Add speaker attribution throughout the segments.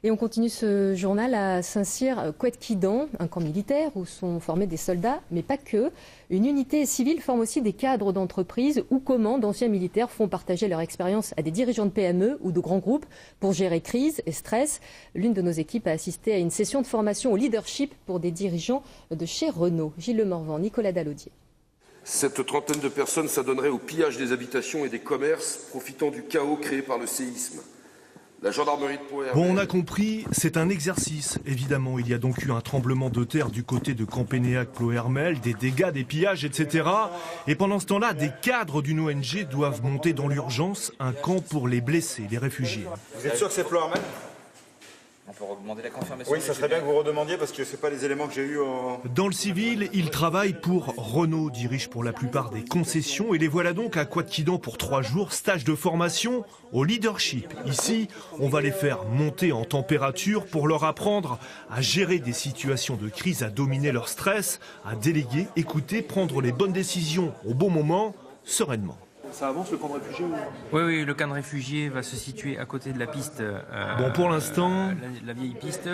Speaker 1: Et on continue ce journal à Saint-Cyr-Couët-Quidan, un camp militaire où sont formés des soldats, mais pas que. Une unité civile forme aussi des cadres d'entreprise ou comment d'anciens militaires font partager leur expérience à des dirigeants de PME ou de grands groupes pour gérer crise et stress. L'une de nos équipes a assisté à une session de formation au leadership pour des dirigeants de chez Renault. Gilles Lemorvan, Nicolas Dalaudier.
Speaker 2: Cette trentaine de personnes s'adonnerait au pillage des habitations et des commerces, profitant du chaos créé par le séisme. La gendarmerie de Pau-Hermel...
Speaker 3: Bon, on a compris, c'est un exercice. Évidemment, il y a donc eu un tremblement de terre du côté de Campénéac-Pau-Hermel, des dégâts, des pillages, etc. Et pendant ce temps-là, des cadres d'une ONG doivent monter dans l'urgence un camp pour les blessés, les réfugiés.
Speaker 4: Vous êtes sûr que c'est Pau-Hermel ?
Speaker 5: On peut redemander la confirmation.
Speaker 4: Oui, ça serait bien que vous redemandiez parce que ce n'est pas les éléments que j'ai eus
Speaker 3: Dans le civil, ils travaillent pour Renault, dirige pour la plupart des concessions et les voilà donc à Couët-Quidan pour 3 jours, stage de formation au leadership. Ici, on va les faire monter en température pour leur apprendre à gérer des situations de crise, à dominer leur stress, à déléguer, écouter, prendre les bonnes décisions au bon moment, sereinement.
Speaker 6: Ça avance le camp de réfugiés ou...
Speaker 5: Oui, le camp de réfugiés va se situer à côté de la piste.
Speaker 3: Bon, pour l'instant...
Speaker 5: La vieille piste.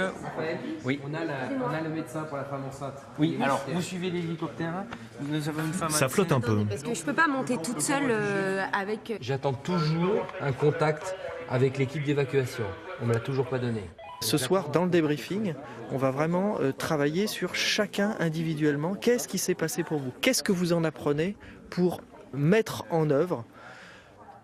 Speaker 7: Oui. On a le médecin pour la femme enceinte.
Speaker 5: Oui, alors vous suivez l'hélicoptère. Nous avons une femme.
Speaker 3: Ça flotte un peu.
Speaker 8: Parce que je ne peux pas monter toute seule avec...
Speaker 7: J'attends toujours un contact avec l'équipe d'évacuation. On ne me l'a toujours pas donné.
Speaker 9: Ce soir, dans le débriefing, on va vraiment travailler sur chacun individuellement. Qu'est-ce qui s'est passé pour vous? Qu'est-ce que vous en apprenez pour mettre en œuvre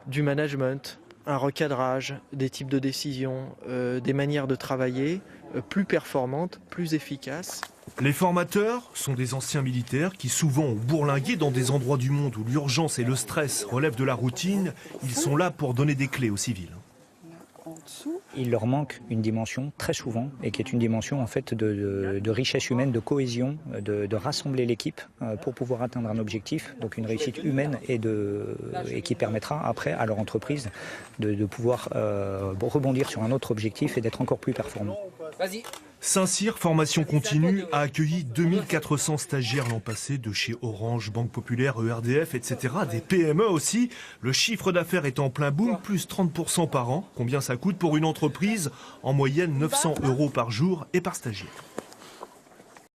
Speaker 9: du management, un recadrage, des types de décisions, des manières de travailler plus performantes, plus efficaces.
Speaker 3: Les formateurs sont des anciens militaires qui souvent ont bourlingué dans des endroits du monde où l'urgence et le stress relèvent de la routine. Ils sont là pour donner des clés aux civils.
Speaker 10: Il leur manque une dimension très souvent et qui est une dimension en fait de richesse humaine, de cohésion, de rassembler l'équipe pour pouvoir atteindre un objectif, donc une réussite humaine et qui permettra après à leur entreprise de pouvoir rebondir sur un autre objectif et d'être encore plus performant.
Speaker 7: Vas-y.
Speaker 3: Saint-Cyr, formation continue, a accueilli 2400 stagiaires l'an passé de chez Orange, Banque Populaire, ERDF, etc. Des PME aussi. Le chiffre d'affaires est en plein boom, plus 30% par an. Combien ça coûte pour une entreprise? En moyenne 900 € par jour et par stagiaire.